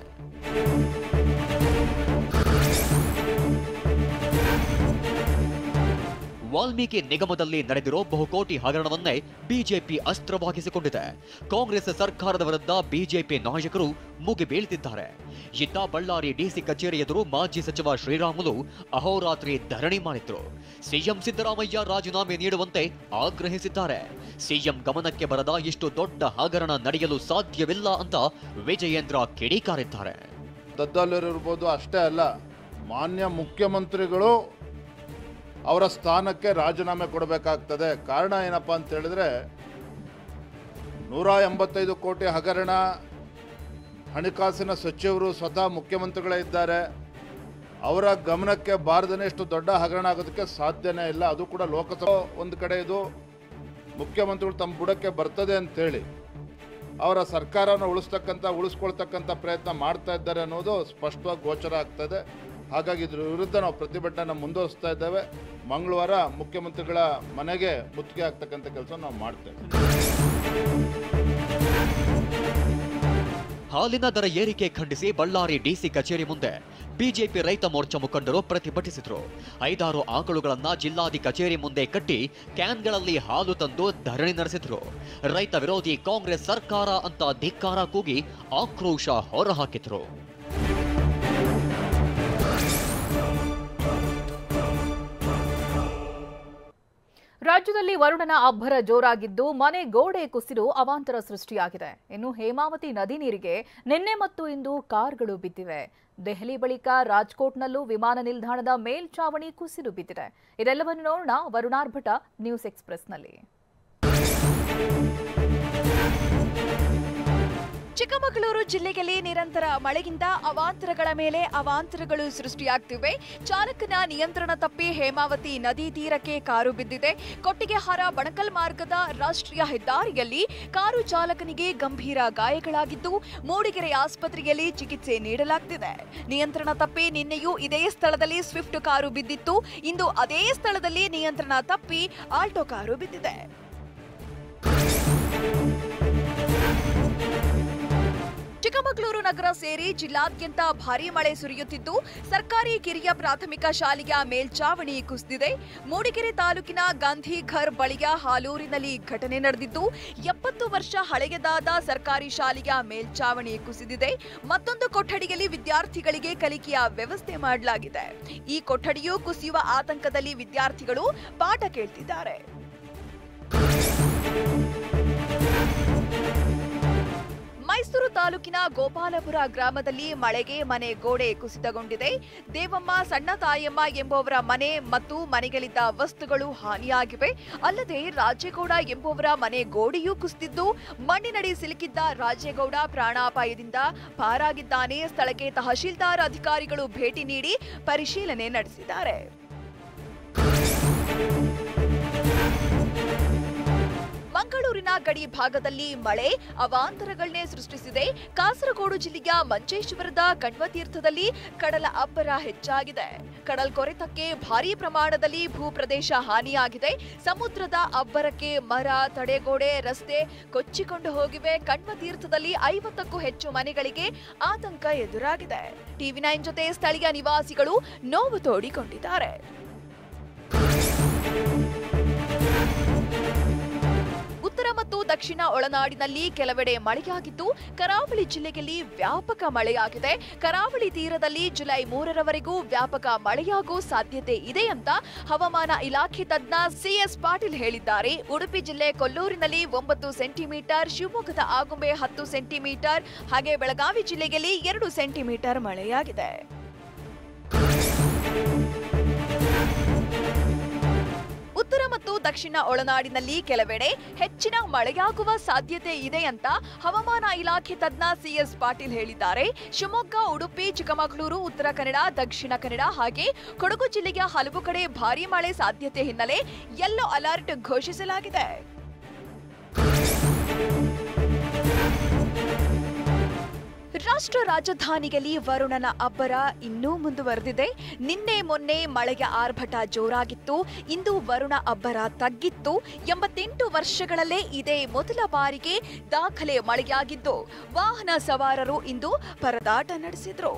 ವಾಲ್ಮೀಕಿ ನಿಗಮದಲ್ಲಿ ನಡೆದಿರೋ ಬಹುಕೋಟಿ ಹಗರಣವನ್ನೇ ಬಿಜೆಪಿ ಅಸ್ತ್ರವಾಗಿಸಿಕೊಂಡಿದೆ. ಕಾಂಗ್ರೆಸ್ ಸರ್ಕಾರದ ವಿರುದ್ಧ ಬಿಜೆಪಿ ನಾಯಕರು ಮುಗಿಬೀಳ್ತಿದ್ದಾರೆ. ಇತ್ತ ಬಳ್ಳಾರಿ ಡಿಸಿ ಕಚೇರಿ ಎದುರು ಮಾಜಿ ಸಚಿವ ಶ್ರೀರಾಮುಲು ಅಹೋರಾತ್ರಿ ಧರಣಿ ಮಾಡಿದ್ರು. ಸಿಎಂ ಸಿದ್ದರಾಮಯ್ಯ ರಾಜೀನಾಮೆ ನೀಡುವಂತೆ ಆಗ್ರಹಿಸಿದ್ದಾರೆ. ಸಿಎಂ ಗಮನಕ್ಕೆ ಬರದ ಇಷ್ಟು ದೊಡ್ಡ ಹಗರಣ ನಡೆಯಲು ಸಾಧ್ಯವಿಲ್ಲ ಅಂತ ವಿಜಯೇಂದ್ರ ಕಿಡಿಕಾರಿದ್ದಾರೆ. ದದ್ದಲರಿರ್ಬೋದು ಅಷ್ಟೇ ಅಲ್ಲ, ಮಾನ್ಯ ಮುಖ್ಯಮಂತ್ರಿಗಳು ಅವರ ಸ್ಥಾನಕ್ಕೆ ರಾಜೀನಾಮೆ ಕೊಡಬೇಕಾಗ್ತದೆ. ಕಾರಣ ಏನಪ್ಪ ಅಂತ ಹೇಳಿದ್ರೆ 185 ಕೋಟಿ ಹಗರಣ, ಹಣಕಾಸಿನ ಸಚಿವರು ಸ್ವತಃ ಮುಖ್ಯಮಂತ್ರಿಗಳೇ ಇದ್ದಾರೆ. ಅವರ ಗಮನಕ್ಕೆ ಬಾರದೇ ಇಷ್ಟು ದೊಡ್ಡ ಹಗರಣ ಆಗೋದಕ್ಕೆ ಸಾಧ್ಯನೇ ಇಲ್ಲ. ಅದು ಕೂಡ ಲೋಕಸಭಾ ಒಂದು ಕಡೆ ಇದು ಮುಖ್ಯಮಂತ್ರಿಗಳು ತಮ್ಮ ಬುಡಕ್ಕೆ ಬರ್ತದೆ ಅಂತೇಳಿ ಅವರ ಸರ್ಕಾರನ ಉಳಿಸ್ಕೊಳ್ತಕ್ಕಂಥ ಪ್ರಯತ್ನ ಮಾಡ್ತಾ ಇದ್ದಾರೆ ಅನ್ನೋದು ಸ್ಪಷ್ಟವಾಗಿ ಗೋಚರ ಆಗ್ತದೆ. ಹಾಗಾಗಿ ಇದ್ರ ವಿರುದ್ಧ ನಾವು ಪ್ರತಿಭಟನೆ ಮುಂದುವರಿಸ್ತಾ ಇದ್ದೇವೆ. ಮಂಗಳವಾರ ಮುಖ್ಯಮಂತ್ರಿಗಳ ಮನೆಗೆ ಮುತ್ತಿಗೆ ಆಗ್ತಕ್ಕಂಥ ಕೆಲಸ ನಾವು ಮಾಡ್ತೇವೆ. ಹಾಲಿನ ದರ ಏರಿಕೆ ಖಂಡಿಸಿ ಬಳ್ಳಾರಿ ಡಿಸಿ ಕಚೇರಿ ಮುಂದೆ ಬಿಜೆಪಿ ರೈತ ಮೋರ್ಚಾ ಮುಖಂಡರು ಪ್ರತಿಭಟಿಸಿದ್ರು. 5-6 ಆಕಳುಗಳನ್ನ ಜಿಲ್ಲಾಧಿ ಕಚೇರಿ ಮುಂದೆ ಕಟ್ಟಿ ಕ್ಯಾನ್ಗಳಲ್ಲಿ ಹಾಲು ತಂದು ಧರಣಿ ನಡೆಸಿದ್ರು. ರೈತ ವಿರೋಧಿ ಕಾಂಗ್ರೆಸ್ ಸರ್ಕಾರ ಅಂತ ಧಿಕ್ಕಾರ ಕೂಗಿ ಆಕ್ರೋಶ ಹೊರಹಾಕಿದ್ರು. ರಾಜ್ಯದಲ್ಲಿ ವರುಣನ ಅಬ್ಬರ ಜೋರಾಗಿದ್ದು ಮನೆ ಗೋಡೆ ಕುಸಿದು ಅವಾಂತರ ಸೃಷ್ಟಿಯಾಗಿದೆ. ಇನ್ನು ಹೇಮಾವತಿ ನದಿ ನೀರಿಗೆ ನಿನ್ನೆ ಮತ್ತು ಇಂದು ಕಾರ್ಗಳು ಬಿದ್ದಿವೆ. ದೆಹಲಿ ಬಳಿಕ ರಾಜ್ಕೋಟ್ನಲ್ಲೂ ವಿಮಾನ ನಿಲ್ದಾಣದ ಮೇಲ್ಛಾವಣಿ ಕುಸಿದು ಬಿದ್ದಿದೆ. ಇದೆಲ್ಲವನ್ನು ನೋಡೋಣ ವರುಣಾರ್ಭಟ ನ್ಯೂಸ್ ಎಕ್ಸ್‌ಪ್ರೆಸ್ನಲ್ಲಿ. ಚಿಕ್ಕಮಗಳೂರು ಜಿಲ್ಲೆಯಲ್ಲಿ ನಿರಂತರ ಮಳೆಯಿಂದ ಅವಾಂತರಗಳ ಮೇಲೆ ಅವಾಂತರಗಳು ಸೃಷ್ಟಿಯಾಗ್ತಿವೆ. ಚಾಲಕನ ನಿಯಂತ್ರಣ ತಪ್ಪಿ ಹೇಮಾವತಿ ನದಿ ತೀರಕ್ಕೆ ಕಾರು ಬಿದ್ದಿದೆ. ಕೊಟ್ಟಿಗೆಹಾರ ಬಣಕಲ್ ಮಾರ್ಗದ ರಾಷ್ಟ್ರೀಯ ಹೆದ್ದಾರಿಯಲ್ಲಿ ಕಾರು ಚಾಲಕನಿಗೆ ಗಂಭೀರ ಗಾಯಗಳಾಗಿದ್ದು ಮೂಡಿಗೆರೆ ಆಸ್ಪತ್ರೆಯಲ್ಲಿ ಚಿಕಿತ್ಸೆ ನೀಡಲಾಗ್ತಿದೆ. ನಿಯಂತ್ರಣ ತಪ್ಪಿ ನಿನ್ನೆಯೂ ಇದೇ ಸ್ಥಳದಲ್ಲಿ ಸ್ವಿಫ್ಟ್ ಕಾರು ಬಿದ್ದಿತ್ತು. ಇಂದು ಅದೇ ಸ್ಥಳದಲ್ಲಿ ನಿಯಂತ್ರಣ ತಪ್ಪಿ ಆಲ್ಟೋ ಕಾರು ಬಿದ್ದಿದೆ. ಚಿಕ್ಕಮಗಳೂರು ನಗರ ಸೇರಿ ಜಿಲ್ಲಾದ್ಯಂತ ಭಾರೀ ಮಳೆ ಸುರಿಯುತ್ತಿದ್ದು ಸರ್ಕಾರಿ ಕಿರಿಯ ಪ್ರಾಥಮಿಕ ಶಾಲೆಯ ಮೇಲ್ಛಾವಣಿ ಕುಸಿದಿದೆ. ಮೂಡಿಗೆರೆ ತಾಲೂಕಿನ ಗಾಂಧಿಘರ್ ಬಳಿಯ ಹಾಲೂರಿನಲ್ಲಿ ಘಟನೆ ನಡೆದಿದ್ದು 70 ವರ್ಷ ಹಳೆಯದಾದ ಸರ್ಕಾರಿ ಶಾಲೆಯ ಮೇಲ್ಛಾವಣಿ ಕುಸಿದಿದೆ. ಮತ್ತೊಂದು ಕೊಠಡಿಯಲ್ಲಿ ವಿದ್ಯಾರ್ಥಿಗಳಿಗೆ ಕಲಿಕೆಯ ವ್ಯವಸ್ಥೆ ಮಾಡಲಾಗಿದೆ. ಈ ಕೊಠಡಿಯು ಕುಸಿಯುವ ಆತಂಕದಲ್ಲಿ ವಿದ್ಯಾರ್ಥಿಗಳು ಪಾಠ ಕೇಳ್ತಿದ್ದಾರೆ. ಮೈಸೂರು ತಾಲೂಕಿನ ಗೋಪಾಲಪುರ ಗ್ರಾಮದಲ್ಲಿ ಮಳೆಗೆ ಮನೆ ಗೋಡೆ ಕುಸಿತಗೊಂಡಿದೆ. ದೇವಮ್ಮ, ಸಣ್ಣ ತಾಯಮ್ಮ ಎಂಬುವರ ಮನೆ ಮತ್ತು ಮನೆಗಳಿದ್ದ ವಸ್ತುಗಳು ಹಾನಿಯಾಗಿವೆ. ಅಲ್ಲದೆ ರಾಜೇಗೌಡ ಎಂಬುವರ ಮನೆ ಗೋಡೆಯೂ ಕುಸಿದಿದ್ದು ಮಣ್ಣಿನಡಿ ಸಿಲುಕಿದ್ದ ರಾಜೇಗೌಡ ಪ್ರಾಣಾಪಾಯದಿಂದ ಪಾರಾಗಿದ್ದಾನೆ. ಸ್ಥಳಕ್ಕೆ ತಹಶೀಲ್ದಾರ್ ಅಧಿಕಾರಿಗಳು ಭೇಟಿ ನೀಡಿ ಪರಿಶೀಲನೆ ನಡೆಸಿದ್ದಾರೆ. ಮಂಗಳೂರಿನ ಗಡಿ ಭಾಗದಲ್ಲಿ ಮಳೆ ಅವಾಂತರಗಳನ್ನೇ ಸೃಷ್ಟಿಸಿದೆ. ಕಾಸರಗೋಡು ಜಿಲ್ಲೆಯ ಮಂಚೇಶ್ವರದ ಕಣ್ವತೀರ್ಥದಲ್ಲಿ ಕಡಲ ಅಬ್ಬರ ಹೆಚ್ಚಾಗಿದೆ. ಕಡಲ್ಕೊರೆತಕ್ಕೆ ಭಾರೀ ಪ್ರಮಾಣದಲ್ಲಿ ಭೂಪ್ರದೇಶ ಹಾನಿಯಾಗಿದೆ. ಸಮುದ್ರದ ಅಬ್ಬರಕ್ಕೆ ಮರ, ತಡೆಗೋಡೆ, ರಸ್ತೆ ಕೊಚ್ಚಿಕೊಂಡು ಹೋಗಿವೆ. ಕಣ್ವತೀರ್ಥದಲ್ಲಿ 50ಕ್ಕೂ ಹೆಚ್ಚು ಮನೆಗಳಿಗೆ ಆತಂಕ ಎದುರಾಗಿದೆ. TV9 ಜೊತೆ ಸ್ಥಳೀಯ ನಿವಾಸಿಗಳು ನೋವು ತೋಡಿಕೊಂಡಿದ್ದಾರೆ. ಉತ್ತರ ಮತ್ತು ದಕ್ಷಿಣ ಒಳನಾಡಿನಲ್ಲಿ ಕೆಲವೆಡೆ ಮಳೆಯಾಗಿದ್ದು ಕರಾವಳಿ ಜಿಲ್ಲೆಯಲ್ಲಿ ವ್ಯಾಪಕ ಮಳೆಯಾಗಿದೆ. ಕರಾವಳಿ ತೀರದಲ್ಲಿ ಜುಲೈ 3ರವರೆಗೂ ವ್ಯಾಪಕ ಮಳೆಯಾಗುವ ಸಾಧ್ಯತೆ ಇದೆ ಅಂತ ಹವಾಮಾನ ಇಲಾಖೆ ತಜ್ಞ ಸಿಎಸ್ ಪಾಟೀಲ್ ಹೇಳಿದ್ದಾರೆ. ಉಡುಪಿ ಜಿಲ್ಲೆ ಕೊಲ್ಲೂರಿನಲ್ಲಿ 9 ಸೆಂಟಿಮೀಟರ್, ಶಿವಮೊಗ್ಗದ ಆಗುಂಬೆ 10 ಸೆಂಟಿಮೀಟರ್, ಹಾಗೆ ಬೆಳಗಾವಿ ಜಿಲ್ಲೆಯಲ್ಲಿ 2 ಸೆಂಟಿಮೀಟರ್ ಮಳೆಯಾಗಿದೆ. ಉತ್ತರ ಮತ್ತು ದಕ್ಷಿಣ ಒಳನಾಡಿನಲ್ಲಿ ಕೆಲವೆಡೆ ಹೆಚ್ಚಿನ ಮಳೆಯಾಗುವ ಸಾಧ್ಯತೆ ಇದೆ ಅಂತ ಹವಾಮಾನ ಇಲಾಖೆ ತಜ್ಞ ಸಿಎಸ್ ಪಾಟೀಲ್ ಹೇಳಿದ್ದಾರೆ. ಶಿವಮೊಗ್ಗ, ಉಡುಪಿ, ಚಿಕ್ಕಮಗಳೂರು, ಉತ್ತರ ಕನ್ನಡ, ದಕ್ಷಿಣ ಕನ್ನಡ ಹಾಗೆ ಕೊಡಗು ಜಿಲ್ಲೆಯ ಹಲವು ಕಡೆ ಭಾರೀ ಮಳೆ ಸಾಧ್ಯತೆ ಹಿನ್ನೆಲೆ ಯೆಲ್ಲೋ ಅಲರ್ಟ್ ಘೋಷಿಸಲಾಗಿದೆ. ರಾಷ್ಟ್ರ ರಾಜಧಾನಿಯಲ್ಲಿ ವರುಣನ ಅಬ್ಬರ ಇನ್ನೂ ಮುಂದುವರೆದಿದೆ. ನಿನ್ನೆ ಮೊನ್ನೆ ಮಳೆಯ ಆರ್ಭಟ ಜೋರಾಗಿತ್ತು. ಇಂದು ವರುಣ ಅಬ್ಬರ ತಗ್ಗಿತ್ತು. 88 ವರ್ಷಗಳಲ್ಲೇ ಇದೇ ಮೊದಲ ಬಾರಿಗೆ ದಾಖಲೆ ಮಳೆಯಾಗಿದ್ದು ವಾಹನ ಸವಾರರು ಇಂದು ಪರದಾಟ ನಡೆಸಿದ್ರು.